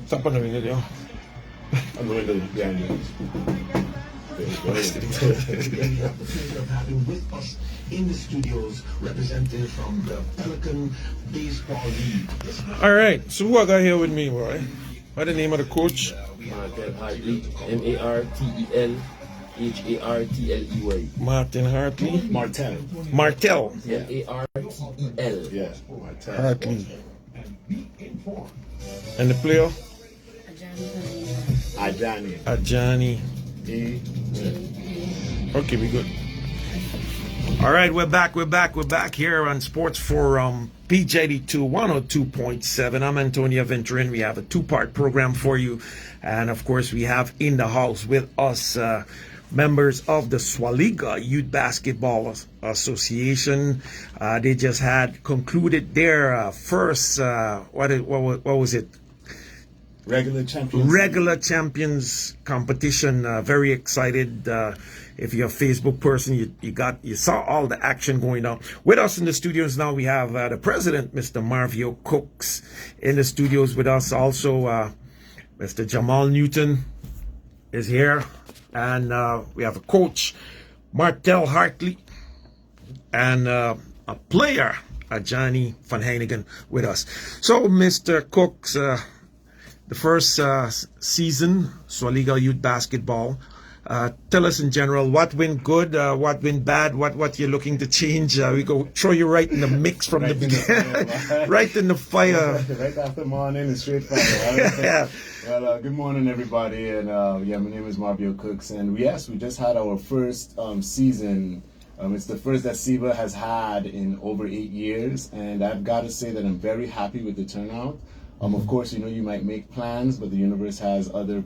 Tap on the window there. On the window behind you. Having with us in the studios, representative from the Pelican Baseball League. All right, so who I got here with me, boy? What's the name of the coach? Martelly, Martelly. Martin Hartley. Martelly. Martel. Martel. Yeah, Martelly. Hartley. And the player? Ajani. Ajani. Okay, we good. All right, we're back here on Sports Forum PJD2102.7. I'm Antonio Venturin. We have a two-part program for you. And of course, we have in the house with us members of the Soualiga Youth Basketball Association. They just had concluded their first, what was it? Regular champions competition. Very excited. If you're a Facebook person, you saw all the action going on. With us in the studios now, we have the president, Mr. Marvio Cooks, in the studios with us. Also, Mr. Jamal Newton is here, and we have a coach, Martelly Hartley, and a player, Ajani from Heyningen, with us. So, Mr. Cooks, the first season, Soualiga Youth Basketball. Tell us in general what went good, what went bad, what you're looking to change. We go throw you right in the mix from the beginning, right in the fire. Right after morning and straight fire. Yeah. Well, good morning, everybody, and yeah, my name is Marvio Cooks, and we just had our first season. It's the first that SEBA has had in over 8 years, and I've got to say that I'm very happy with the turnout. Of course, you might make plans, but the universe has other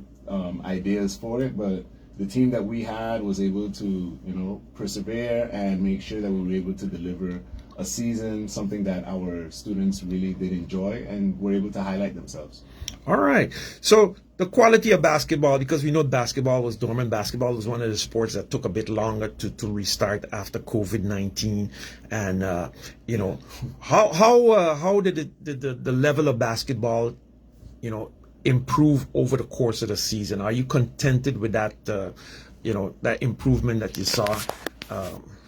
ideas for it. But the team that we had was able to, persevere and make sure that we were able to deliver a season, something that our students really did enjoy and were able to highlight themselves. All right. So the quality of basketball, because we know basketball was dormant. Basketball was one of the sports that took a bit longer to restart after COVID-19. And, how did the level of basketball, improve over the course of the season? Are you contented with that, that improvement that you saw?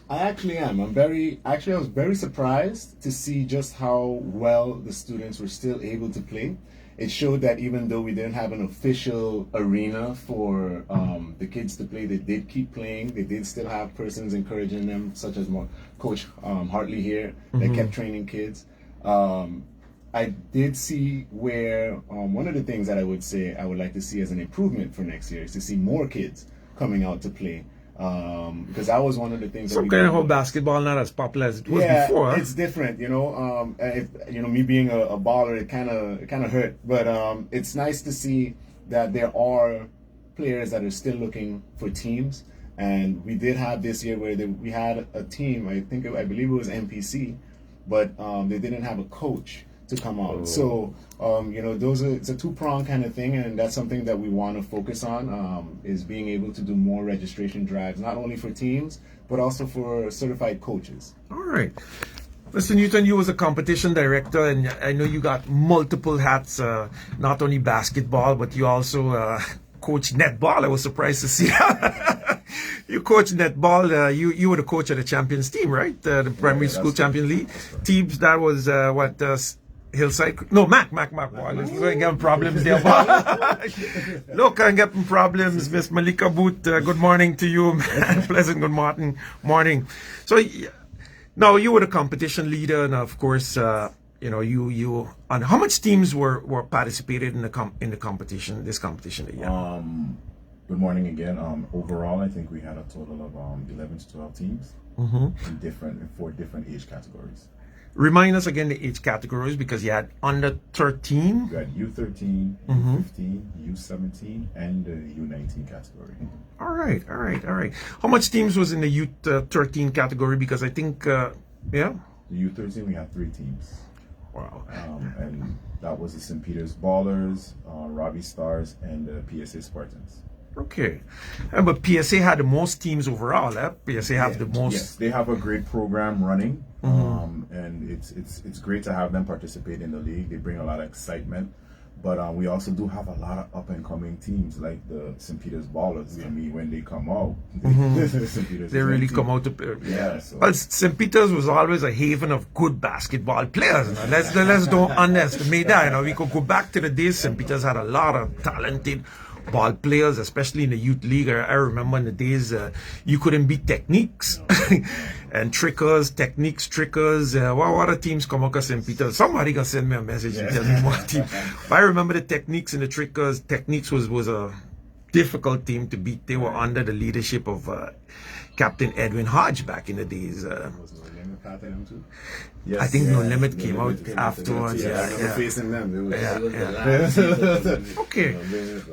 I actually am. I was very surprised to see just how well the students were still able to play. It showed that even though we didn't have an official arena for the kids to play, they did keep playing. They did still have persons encouraging them, such as Coach Hartley here, that kept training kids. I did see where one of the things that I would say I would like to see as an improvement for next year is to see more kids coming out to play. Because that was one of the things. Some kind of how basketball not as popular as it was before. It's different, me being a baller, it kind of hurt. But it's nice to see that there are players that are still looking for teams. And we did have this year where we had a team. I believe it was MPC, but they didn't have a coach to come out. So, it's a two-pronged kind of thing, and that's something that we want to focus on, is being able to do more registration drives, not only for teams, but also for certified coaches. All right. Mr. Newton, you was a competition director, and I know you got multiple hats, not only basketball, but you also coach netball. I was surprised to see you coach netball. You were the coach of the champions team, right? The primary school champion league teams. That was Hillside. No, Mac. Boy, let's get problems there. Look, I'm getting problems. Miss Malika Boot, good morning to you, man. Pleasant good morning. So now you were the competition leader, and of course, you. And how much teams were participated in the competition? This competition that you had? Good morning again. Overall, I think we had a total of 11 to 12 teams in 4 different age categories. Remind us again the age categories, because you had under 13. You had U13, U15, U17, and the U19 category. All right. How much teams was in the U13 category? Because I think, The U13, we had 3 teams. Wow. And that was the St. Peter's Ballers, Robbie Stars, and the PSA Spartans. Okay. But PSA had the most teams overall. PSA have the most. Yes, they have a great program running, and it's great to have them participate in the league. They bring a lot of excitement. But we also do have a lot of up and coming teams like the St. Peter's Ballers. I mean, when they come out, St. Peter's They really team. come out to Yeah. So. Well, St. Peter's was always a haven of good basketball players. You know. Let's don't underestimate that. You know, we could go back to the days St. Peter's had a lot of talented ball players, especially in the youth league. I remember in the days you couldn't beat techniques and trickers, techniques, trickers. What other teams come out of St. Peter's? Somebody gonna send me a message and tell me what team. But I remember the techniques and the trickers. Techniques was a difficult team to beat. They were under the leadership of Captain Edwin Hodge back in the days. Was No Limit part of them too? Yes, I think No yeah, Limit No came out Limit afterwards. Yeah, I Yeah, remember yeah. facing them. It was, Yeah, It was yeah. the last season. Okay,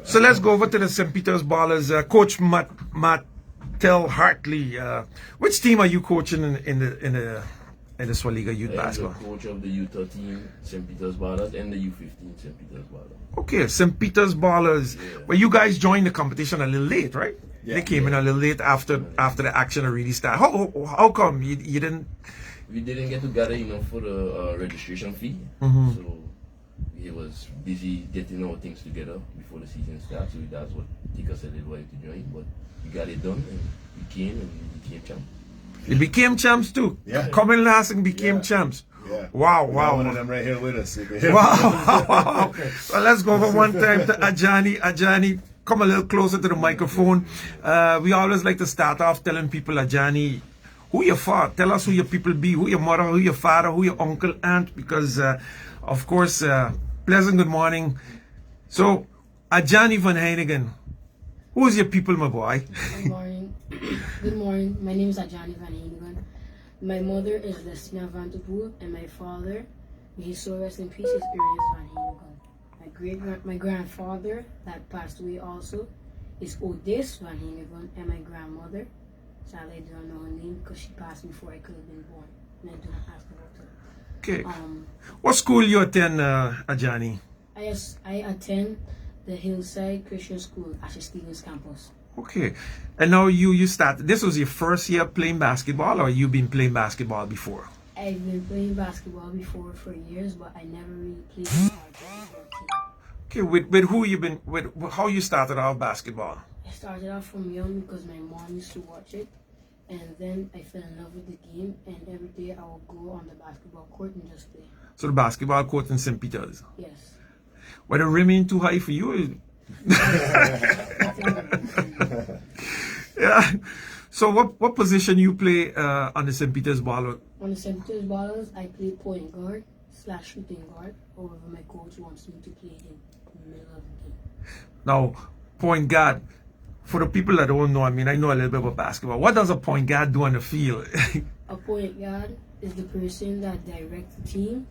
so let's go over to the St. Peter's Ballers. Coach Martelly Hartley. Which team are you coaching in the Soualiga Youth I am the Basketball? coach of the U13 St. Peter's Ballers and the U15 St. Peter's Ballers. Okay, St. Peter's Ballers. Yeah. Well, you guys joined the competition a little late, right? Yeah. They came in a little late after the action really started. How come you didn't? We didn't get to gather enough for the registration fee, Mm-hmm. so we was busy getting our things together before the season starts. So that's what took us a little while to join, but we got it done and we came and we became champ. You became champs too. Yeah. Coming last and became Yeah. champs. yeah. Wow, We got wow. one of them right here with us. Wow. Well, let's go over one time to Ajani. Ajani, come a little closer to the microphone. We always like to start off telling people, Ajani, who your father, tell us who your people be, who your mother, who your father, who your uncle, aunt, because, of course, pleasant good morning. So, Ajani van Heyningen, who's your people, my boy? Good morning. Good morning. My name is Ajani van Heyningen. My mother is Lestina van de Boer, and my father, may his soul rest in peace, is Ernest van Heyningen. My grandfather, that passed away also, is Odis van Heyningen, and my grandmother, sadly I don't know her name because she passed before I could have been born, and I do not ask about her. Okay. What school you attend, Ajani? I attend the Hillside Christian School at the Stevens campus. Okay. And now you started, this was your first year playing basketball, or you been playing basketball before? I've been playing basketball before for years, but I never really played on a basketball team. Okay, with who you been, with how you started off basketball? I started off from young because my mom used to watch it, and then I fell in love with the game, and every day I would go on the basketball court and just play. So the basketball court in St. Peter's. Yes. Were the rim ain't too high for you? Yeah. So what position you play on the St. Peter's ball? On the St. Peter's Ballers, I play point guard / shooting guard. However, my coach wants me to play in the middle of the game. Now, point guard. For the people that don't know, I mean, I know a little bit about basketball. What does a point guard do on the field? A point guard is the person that directs the team.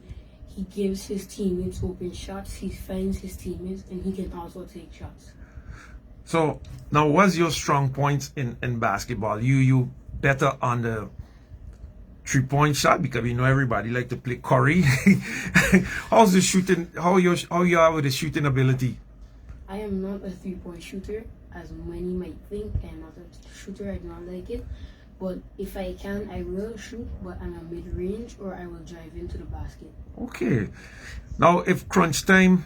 He gives his teammates open shots, he finds his teammates, and he can also take shots. So now, what's your strong points in basketball? You better on the 3-point shot, because we know everybody like to play Curry. How's the shooting? How you are with the shooting ability? I am not a 3-point shooter, as many might think. I am not a shooter, I do not like it. But if I can, I will shoot, but I'm a mid-range, or I will drive into the basket. Okay. Now, if crunch time,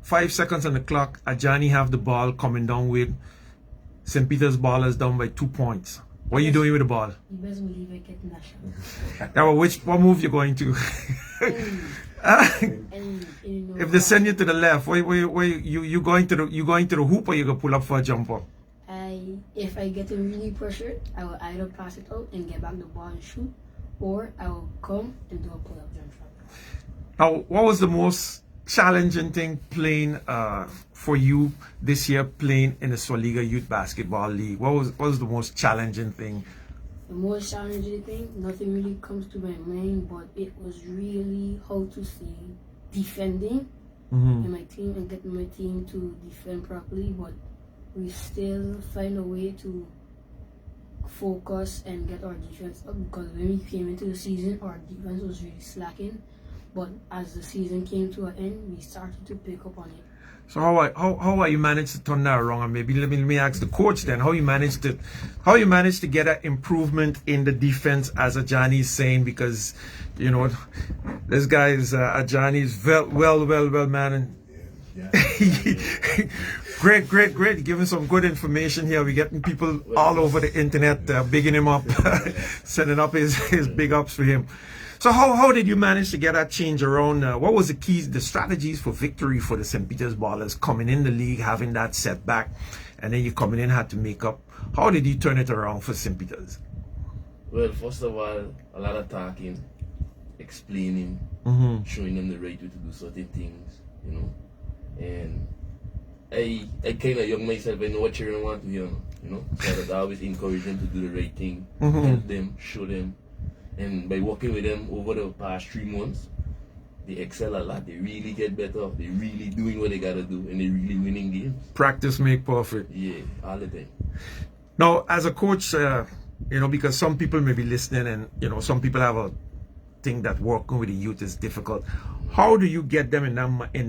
5 seconds on the clock, Ajani have the ball coming down with St. Peter's Ballers down by 2 points. What are you doing with the ball? You best believe I get in that shot. Now, what move you going to? And you know, If they send you to the left, where you going to the hoop, or you gonna pull up for a jumper? if I get really pressured, I will either pass it out and get back the ball and shoot, or I will come and do a pull-up jump shot. Now, what was the most challenging thing playing for you this year, playing in the Soualiga Youth Basketball League? What was the most challenging thing? The most challenging thing, nothing really comes to my mind, but it was really, how to say, defending in my team and getting my team to defend properly, but we still find a way to focus and get our defense up, because when we came into the season, our defense was really slacking, but as the season came to an end, we started to pick up on it. So how you managed to turn that around? And maybe let me ask the coach then, how you managed to get an improvement in the defense, as Ajani is saying, because you know this guy is Ajani is well man, and Yeah. Great. You're giving some good information here. We're getting people all over the internet bigging him up, sending up his big ups for him. So how did you manage to get that change around? What was the keys, the strategies for victory for the St. Peter's Ballers coming in the league, having that setback, and then you coming in had to make up? How did you turn it around for St. Peter's? Well, first of all, a lot of talking, explaining, showing them the right way to do certain things, you know. And I kind of young myself, I know what children want to hear, you know. So I always encourage them to do the right thing, help them, show them. And by working with them over the past 3 months, they excel a lot. They really get better. They really doing what they gotta do, and they really winning games. Practice make perfect. Yeah, all the time. Now, as a coach, you know, because some people may be listening, and you know, some people have a thing that working with the youth is difficult. How do you get them in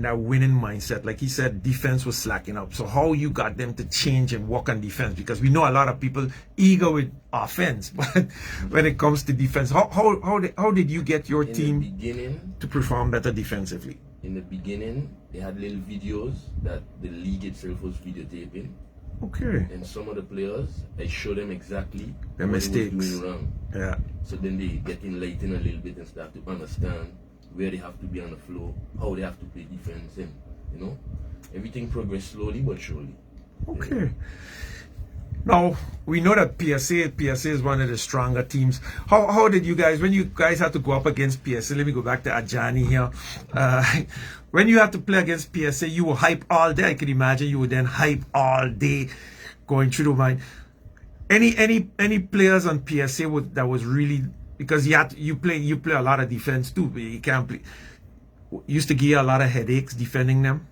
that winning mindset? Like he said, defense was slacking up. So how you got them to change and work on defense? Because we know a lot of people eager with offense, but when it comes to defense, how did you get your team to perform better defensively? In the beginning, they had little videos that the league itself was videotaping. Okay. And some of the players, I show them exactly their mistakes. They was doing wrong. Yeah. So then they get enlightened a little bit and start to understand where they have to be on the floor, how they have to play defense, and you know, everything progressed slowly but surely. Okay. Now we know that PSA is one of the stronger teams. How did you guys, when you guys had to go up against PSA? Let me go back to Ajani here. When you had to play against PSA, you were hype all day. I could imagine you were then hype all day, going through the mind. Any players on PSA that was really, because you play a lot of defense too, but you can't play. Used to give you a lot of headaches defending them.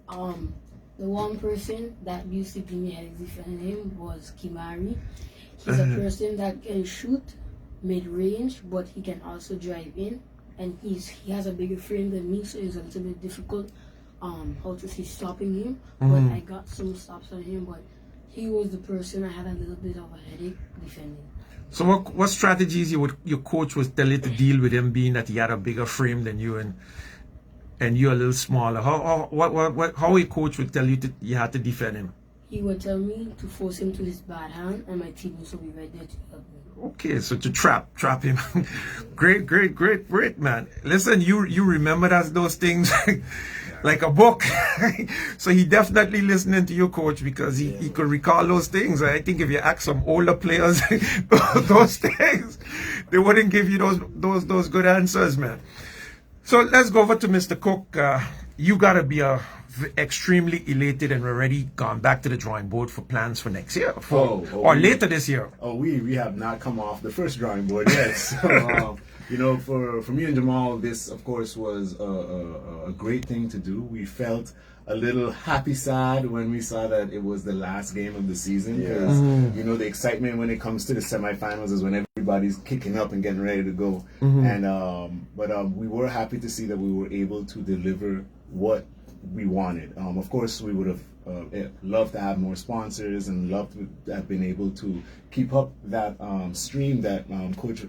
The one person that used to give me headaches defending him was Kimari. He's a person that can shoot mid-range, but he can also drive in, and he has a bigger frame than me, so it's a little bit difficult how to see stopping him. But I got some stops on him, but he was the person I had a little bit of a headache defending. So what strategies your coach was tell you to deal with him, being that he had a bigger frame than you and you're a little smaller? How a coach would tell you you had to defend him? He would tell me to force him to his bad hand, and my teammates will be right there to help me. Okay, so to trap him. Great, man. Listen, you remember those things like a book. So he definitely listening to your coach, because he could recall those things. I think if you ask some older players those things, they wouldn't give you those good answers, man. So let's go over to Mr. Cook. You gotta be extremely elated and already gone back to the drawing board for plans for next year, or later this year. Oh, we have not come off the first drawing board yet. So, you know, for me and Jamal, this of course was a great thing to do. We felt a little happy sad when we saw that it was the last game of the season, because you know, the excitement when it comes to the semifinals is when everybody's kicking up and getting ready to go. And but we were happy to see that we were able to deliver what we wanted. Of course, we would have loved to have more sponsors and loved to have been able to keep up that stream that Coach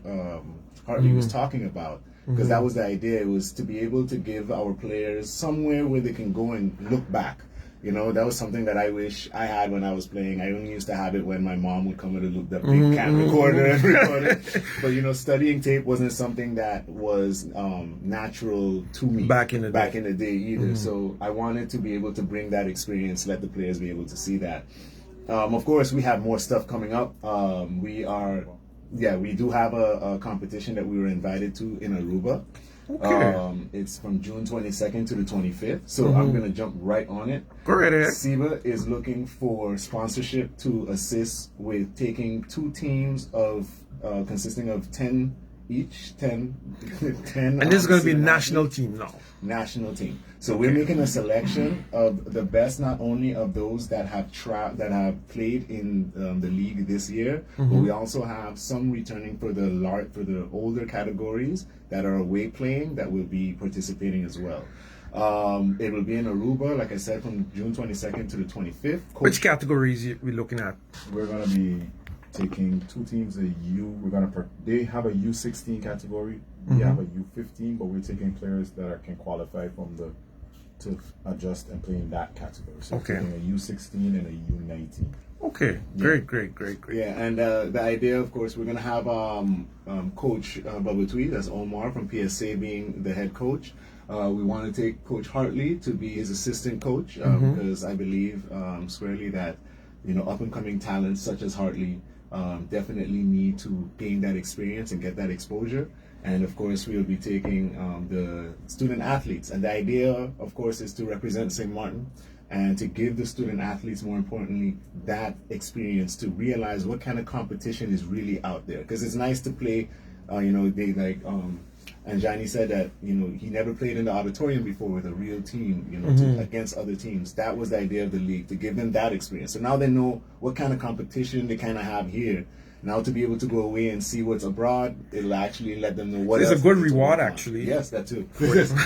Hartley was talking about, because that was the idea. It was to be able to give our players somewhere where they can go and look back. You know, that was something that I wish I had when I was playing. I only used to have it when my mom would come with the big cam recorder and record it. But, you know, studying tape wasn't something that was natural to me back in the day either. So I wanted to be able to bring that experience, let the players be able to see that. Of course, we have more stuff coming up. We do have a competition that we were invited to in Aruba. Okay. It's from June 22nd to the 25th, so I'm going to jump right on it. Go right ahead. SIBA is looking for sponsorship to assist with taking 2 teams of consisting of 10 each, 10. And this is going to be a national team now. National team. So we're making a selection of the best, not only of those that have played in the league this year, but we also have some returning for the older categories that are away playing that will be participating as well. It will be in Aruba, like I said, from June 22nd to the 25th. Which categories are we looking at? We're going to be taking 2 teams. They have a U16 category. We have a U15, but we're taking players that can qualify from the to adjust and play in that category. So Okay. playing a U16 and a U19. Okay, great. Yeah, and the idea, of course, we're gonna have Coach Babatui, that's Omar from PSA, being the head coach. We want to take Coach Hartley to be his assistant coach because I believe squarely that up and coming talents such as Hartley definitely need to gain that experience and get that exposure. And of course, we'll be taking the student athletes, and the idea, of course, is to represent St. Martin and to give the student athletes, more importantly, that experience to realize what kind of competition is really out there. Because it's nice to play, they like, and Ajani said that, he never played in the auditorium before with a real team, against other teams. That was the idea of the league, to give them that experience. So now they know what kind of competition they kind of have here. Now to be able to go away and see what's abroad, it'll actually let them know what It's else a good they need to reward, work on. actually. Yes, that too. I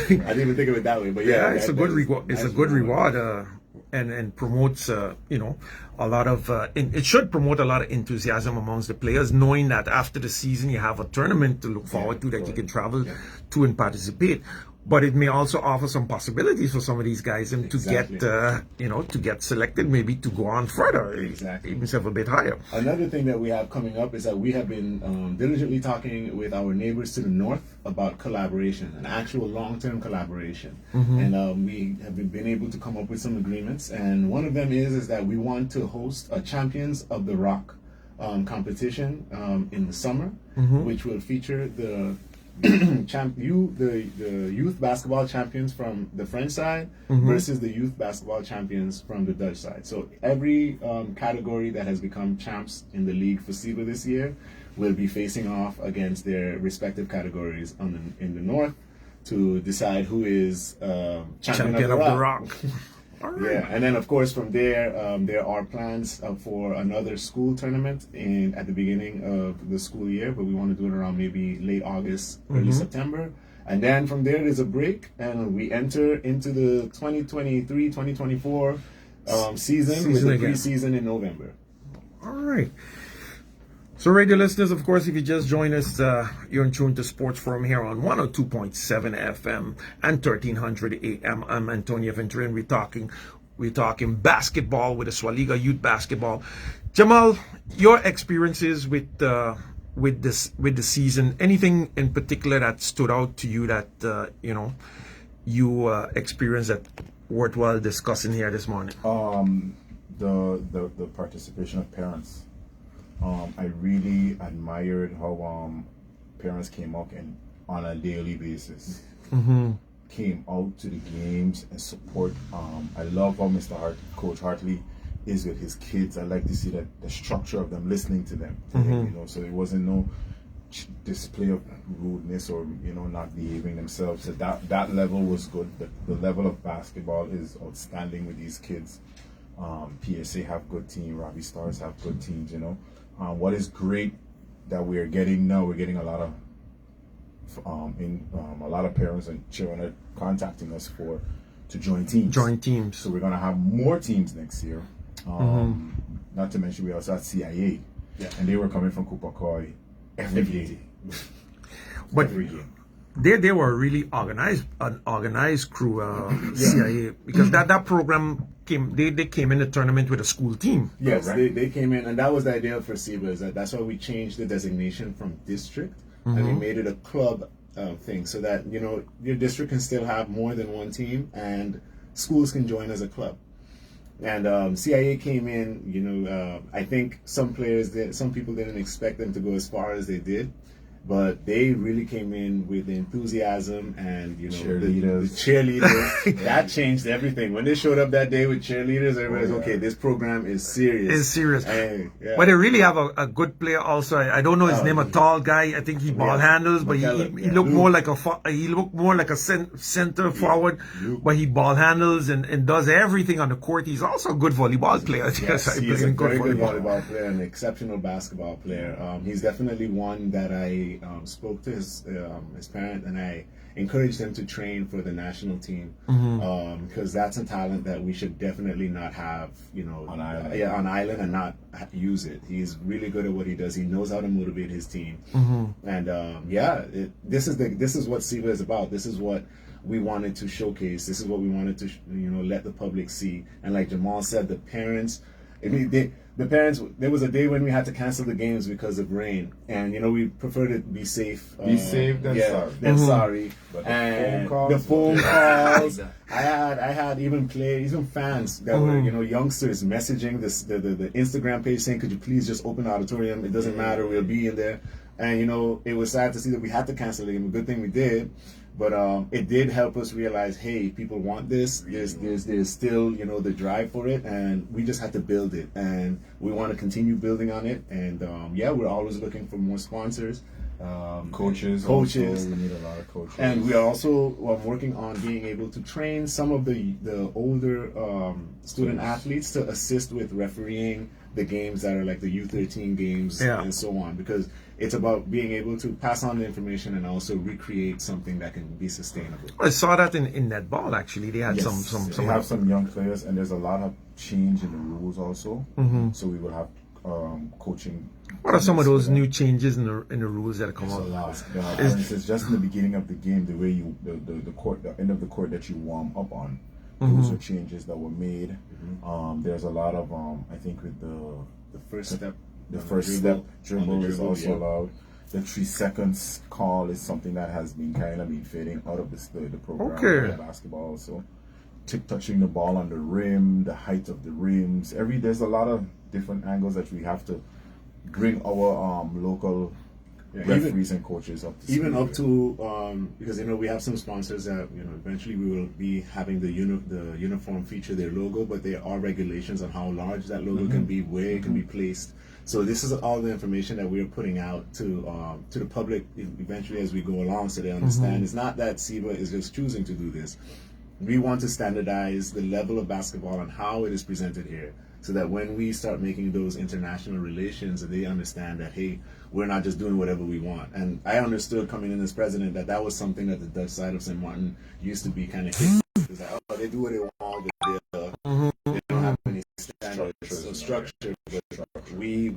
didn't even think of it that way, but yeah. It's a good reward. It's a good reward, and promotes a lot of. It should promote a lot of enthusiasm amongst the players, knowing that after the season you have a tournament to look forward to that you can travel to and participate. But it may also offer some possibilities for some of these guys and to Exactly. get to get selected, maybe to go on further, Exactly. even a bit higher. Another thing that we have coming up is that we have been diligently talking with our neighbors to the north about collaboration, an actual long-term collaboration. And we have been able to come up with some agreements. And one of them is that we want to host a Champions of the Rock competition in the summer, which will feature the youth basketball champions from the French side versus the youth basketball champions from the Dutch side. So every category that has become champs in the league for SIBA this year will be facing off against their respective categories in the north to decide who is champion of the rock. Yeah, and then of course from there, there are plans for another school tournament at the beginning of the school year, but we want to do it around maybe late August, early September. And then from there, there's a break, and we enter into the 2023-2024 season with the again. preseason in November. All right. So, radio listeners, of course, if you just joined us, you're in tune to Sports Forum here on 102.7 FM and 1300 AM. I'm Antonio Ventura, and we're talking basketball with the Soualiga youth basketball. Jamal, your experiences with the season, anything in particular that stood out to you that you experienced that worthwhile discussing here this morning? The participation of parents. I really admired how parents came out and on a daily basis came out to the games and support. I love how Coach Hartley is with his kids. I like to see that the structure of them, listening to them. So there wasn't no display of rudeness or not behaving themselves. So that level was good. The level of basketball is outstanding with these kids. PSA have good team. Robbie Stars have good teams. What is great that we're getting now, we're getting a lot of parents and children are contacting us to join teams. So we're gonna have more teams next year. Not to mention we also had CIA, and they were coming from Kupakoi every day. But every game. They were really an organized crew, CIA, because that program came in the tournament with a school team. Yes, Correct. they came in, and that was the idea for SIBA. Is that's why we changed the designation from district and we made it a club thing, so that your district can still have more than one team, and schools can join as a club. And CIA came in. I think some people didn't expect them to go as far as they did. But they really came in with enthusiasm and the cheerleaders. That changed everything. When they showed up that day with cheerleaders, everybody's okay. This program is serious. It's serious. And, But they really have a good player also. I don't know his name. A tall guy. I think he ball handles, but he looked more like a center forward. But he ball handles and does everything on the court. He's also a good volleyball player. Yes, he's a very good volleyball player, an exceptional basketball player. He's definitely one that I spoke to his parent, and I encouraged him to train for the national team because that's a talent that we should definitely not have, on island and not use it. He's really good at what he does. He knows how to motivate his team, and this is what SIBA is about. This is what we wanted to showcase. This is what we wanted to, let the public see. And like Jamal said, the parents, there was a day when we had to cancel the games because of rain, and we prefer to be safe. Be safe than sorry. Than sorry. But And the phone calls. I had even fans that were youngsters messaging the Instagram page saying, could you please just open the auditorium? It doesn't matter, we'll be in there. And it was sad to see that we had to cancel the game. A good thing we did. But it did help us realize, hey, people want this. There's still, the drive for it, and we just had to build it, and we want to continue building on it. And we're always looking for more sponsors, coaches. Also, we need a lot of coaches, and we are also working on being able to train some of the older student athletes to assist with refereeing the games that are like the U13 games and so on, because it's about being able to pass on the information and also recreate something that can be sustainable. I saw that in netball, actually. They had some they have some young players, and there's a lot of change in the rules also. So we will have coaching. What are some of those new changes in the rules that come out? For instance, just in the beginning of the game, the way the end of the court that you warm up on, those are changes that were made. There's a lot of I think with the first step. The first step dribble is also allowed. The 3 seconds call is something that has been fading out of the program of basketball also. Touching the ball on the rim, the height of the rims. There's a lot of different angles that we have to bring our local referees and coaches up to speed. Even up to because we have some sponsors that eventually we will be having the uniform feature their logo, but there are regulations on how large that logo can be, where it can be placed. So this is all the information that we are putting out to the public eventually as we go along, so they understand. It's not that SEBA is just choosing to do this. We want to standardize the level of basketball and how it is presented here, so that when we start making those international relations, they understand that, hey, we're not just doing whatever we want. And I understood coming in as president that was something that the Dutch side of St. Martin used to be kind of hit. It's like, oh, they do what they want, they don't have any standards or structure. But we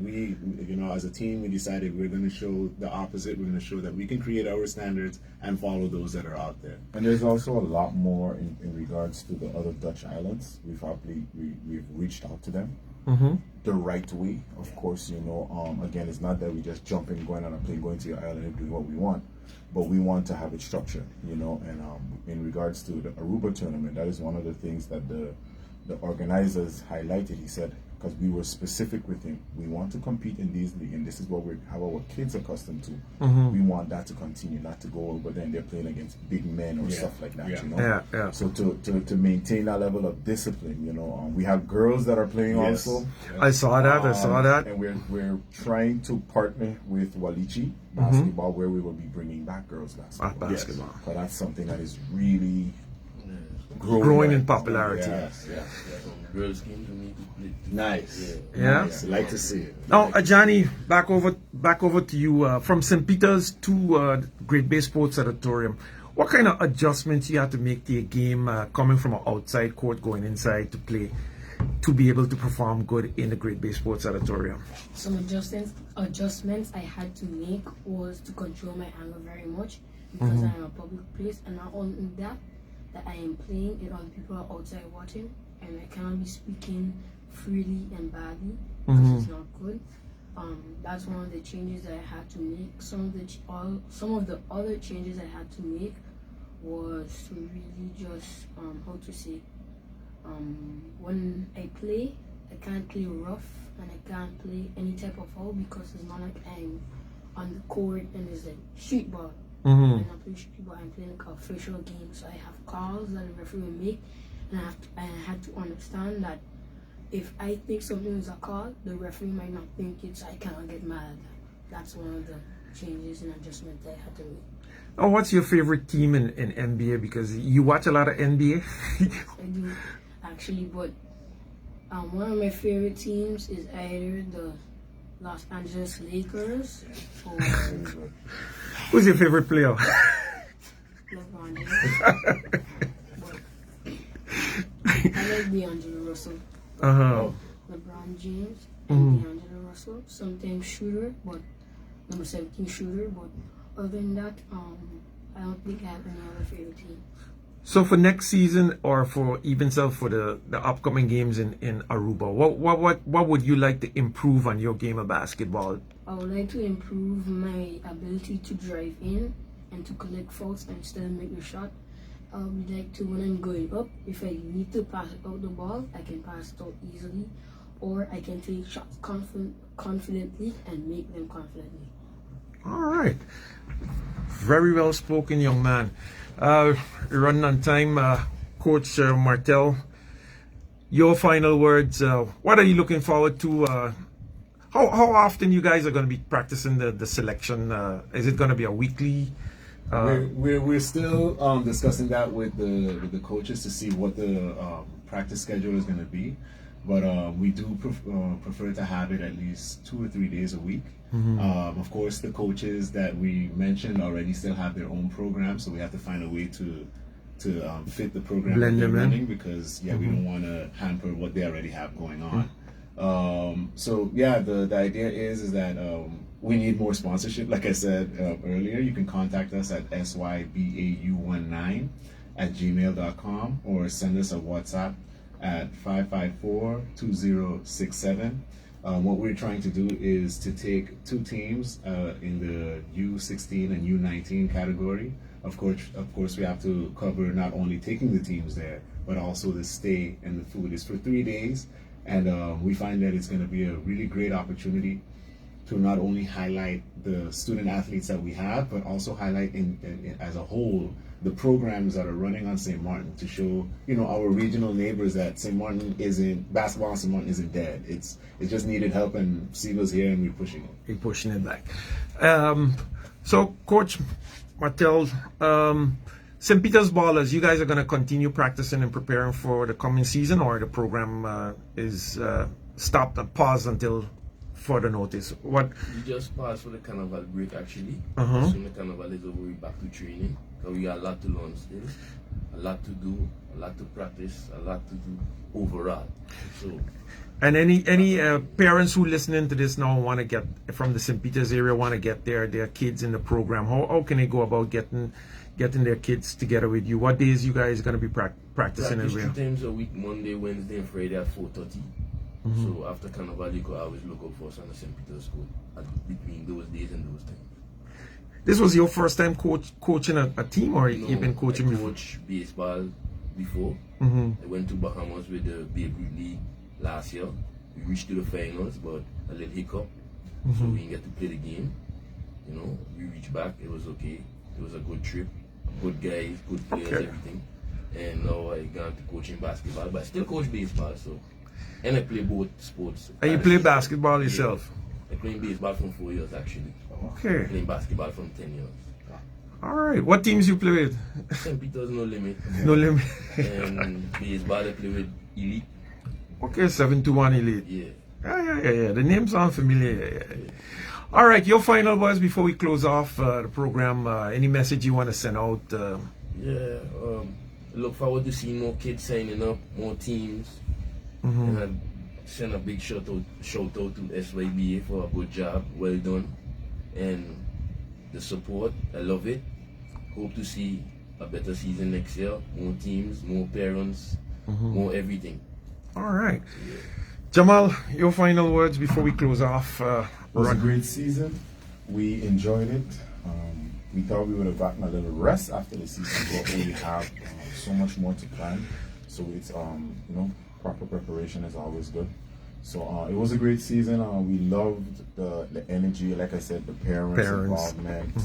as a team, we decided we're going to show the opposite. We're going to show that we can create our standards and follow those that are out there. And there's also a lot more in regards to the other Dutch islands. We've reached out to them the right way. Of course, again, it's not that we just jump in, going on a plane, going to your island and doing what we want, but we want to have it structured, and in regards to the Aruba tournament, that is one of the things that the organizers highlighted. He said, because we were specific with him, we want to compete in these leagues, and this is what how our kids are accustomed to. We want that to continue, not to go over there and they're playing against big men or stuff like that. So to maintain that level of discipline, we have girls that are playing also. I saw that. And we're trying to partner with Walichi basketball, where we will be bringing back girls basketball. So that's something that is really growing in popularity. Girls came to me to play. Nice. Nice. Like to see it. Now, Ajani, back over to you. From St. Peter's to Great Bay Sports Auditorium, what kind of adjustments you had to make to your game coming from an outside court, going inside to play, to be able to perform good in the Great Bay Sports Auditorium? Some adjustments I had to make was to control my anger very much, because I'm a public place, and not only that I am playing it on people are outside watching, and I cannot be speaking freely and badly because it's not good. That's one of the changes that I had to make. Some of the other changes I had to make was to really just when I play, I can't play rough and I can't play any type of foul, because it's not like I'm on the court and it's like street ball. I'm not playing street ball, I'm playing like an official game, so I have calls that the referee will make, and I had to understand that if I think something is a call, the referee might not think it, so I cannot get mad at that. That's one of the changes and adjustments that I had to make. Oh, what's your favorite team in NBA? Because you watch a lot of NBA. I do, actually, but one of my favorite teams is either the Los Angeles Lakers or Who's your favorite player? LeBron James. I like D'Angelo Russell. LeBron James and D'Angelo Russell. Sometimes shooter, but number 17 shooter. But other than that, I don't think I have any other favorite team. So for next season, or for even so for the upcoming games in Aruba, what would you like to improve on your game of basketball? I would like to improve my ability to drive in and to collect fouls and still make the shot. I would like to, when I'm going up, if I need to pass out the ball, I can pass it out easily, or I can take shots confidently and make them confidently. All right. Very well spoken, young man. Running on time, Coach Martel. Your final words. What are you looking forward to? How often you guys are going to be practicing the selection? Is it going to be a weekly? We're still discussing that with the coaches to see what the practice schedule is going to be, but we do prefer to have it at least 2 or 3 days a week. Of course, the coaches that we mentioned already still have their own program, so we have to find a way to fit the program that they're running, because we don't want to hamper what they already have going on. So yeah, the idea is that we need more sponsorship. Like I said earlier, you can contact us at sybau19@gmail.com or send us a WhatsApp at 554-2067. What we're trying to do is to take 2 teams in the U16 and U19 category. Of course, we have to cover not only taking the teams there, but also the stay and the food. Is for 3 days, and we find that it's going to be a really great opportunity to not only highlight the student athletes that we have, but also highlight in as a whole the programs that are running on St. Martin, to show our regional neighbors that basketball in St. Martin isn't dead. It just needed help, and Seagulls here, and we're pushing it. We're pushing it back. So Coach Martel, St. Peter's Ballers, you guys are going to continue practicing and preparing for the coming season, or the program is stopped and paused until further notice? What? We just passed for the carnival break actually. Uh-huh. Soon the carnival is over, we're back to training. So we got a lot to learn still, a lot to do, a lot to practice, a lot to do overall. So. And any parents who listening to this now want to get from the St. Peter's area, want to get their kids in the program, how can they go about getting their kids together with you? What days you guys going to be practicing? Practice 2 times a week, Monday, Wednesday, and Friday at 4:30. Mm-hmm. So after carnival, you could always look up for us on the St. Peter's School between those days and those times. This was your first time coaching a team, or you've been coaching before? I coached baseball before. Mm-hmm. I went to Bahamas with the Babe Ruth League last year. We reached to the finals, but a little hiccup, so we didn't get to play the game. We reached back. It was okay. It was a good trip. Good guys, good players, everything. And now I got to coaching basketball, but I still coach baseball. So, and I play both sports. And you play basketball yourself? I played baseball for 4 years actually. Okay. Playing basketball from 10 years. All right. What teams you play with? St. Peter's No Limit. No Limit. And baseball I play with Elite. Okay, 721 Elite. Yeah. Yeah. The names sound familiar. Yeah. All right, your final words before we close off the program. Any message you want to send out? Look forward to seeing more kids signing up, more teams. And I send a big shout out to SYBA for a good job, well done. And the support, I love it. Hope to see a better season next year. More teams, more parents, more everything. All right. Jamal, your final words before we close off. It was a great season. We enjoyed it. We thought we would have gotten a little rest after the season, but we have so much more to plan. So it's proper preparation is always good. So it was a great season. We loved the energy, like I said, the parents. Involvement.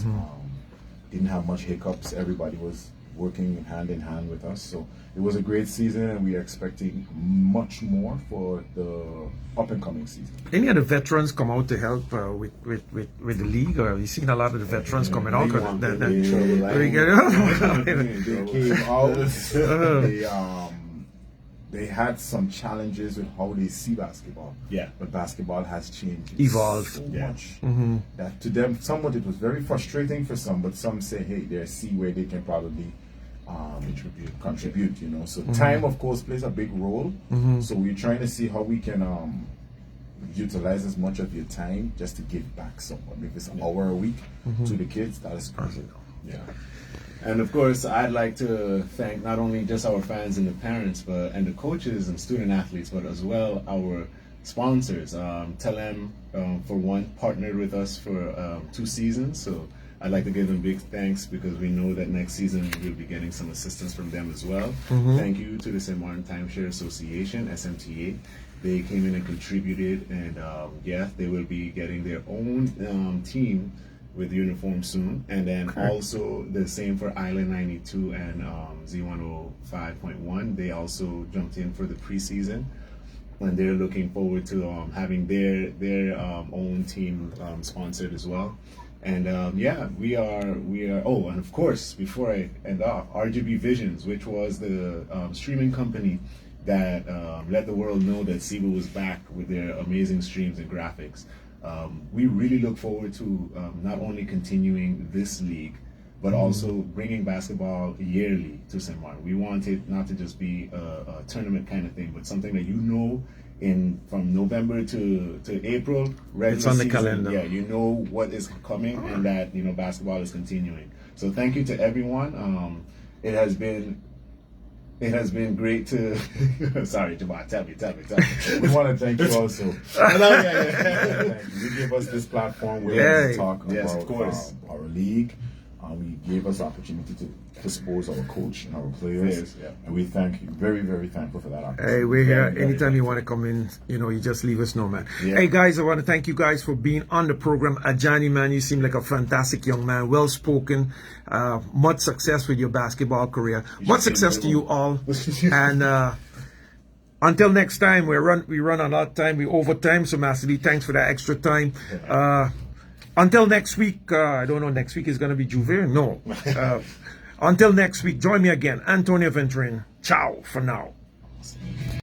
Didn't have much hiccups. Everybody was working hand in hand with us. So it was a great season, and we are expecting much more for the up and coming season. Any of the veterans come out to help with the league, or have you seen a lot of the veterans coming out? They came out. They had some challenges with how they see basketball. Yeah. But basketball has changed. Evolved. So much. That to them, somewhat it was very frustrating for some, but some say, hey, they see where they can probably contribute, So time, of course, plays a big role. So we're trying to see how we can utilize as much of your time just to give back somewhat. If it's an hour a week to the kids, that is great. Yeah. And of course, I'd like to thank not only just our fans and the parents, and the coaches and student athletes, but as well our sponsors. Telem, for one, partnered with us for 2 seasons, so I'd like to give them big thanks because we know that next season we'll be getting some assistance from them as well. Thank you to the St. Martin Timeshare Association, SMTA. They came in and contributed, and yeah, they will be getting their own team with uniform soon. And then also the same for Island 92 and Z105.1. They also jumped in for the preseason, and they're looking forward to having their own team sponsored as well. And yeah, we are. Oh, and of course, before I end off, RGB Visions, which was the streaming company that let the world know that SIBA was back with their amazing streams and graphics. We really look forward to not only continuing this league, but also bringing basketball yearly to St. Martin. We want it not to just be a tournament kind of thing, but something that from November to April, It's on the season, calendar. yeah, you know what is coming, and that basketball is continuing. So thank you to everyone. It has been great to. Sorry, Jamal, tell me. We want to thank you also. Yeah. You gave us this platform where we talk Yes, about of course. our league. We gave us the opportunity to expose our coach and our players. Yes, yeah. And we thank you. Very, very thankful for that opportunity. Hey, we're here. Very Anytime you want to come in, you just leave us know, man. Yeah. Hey, guys, I want to thank you guys for being on the program. Ajani, man, you seem like a fantastic young man, well-spoken. Much success with your basketball career. Much success to you all. And until next time, we run a lot of time. We overtime, so Master Lee, thanks for that extra time. Until next week, I don't know, next week is going to be Juve? No. Until next week, join me again, Antonio Ventrin. Ciao for now.